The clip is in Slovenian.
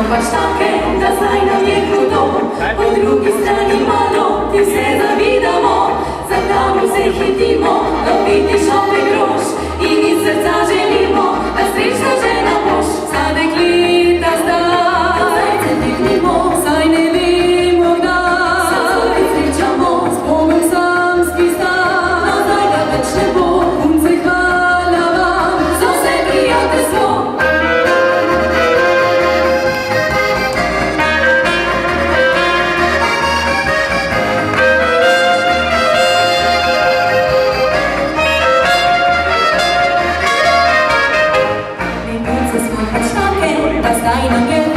złapać takie, da znajdę mnie kruto. Po drugiej stronie malo, ty se zawidamo, za tamo se hitimo, dobiti šopek groš i mi srca želimo, da srećna žena boš, za deklita zdaj. Zajce dignimo, saj ne vemo kdaj, sad zopet srećamo, s Bogom samski stan. No zdaj ga več ne bo, punce hvala vam, za vse prijateljstvo. Zdaj nam je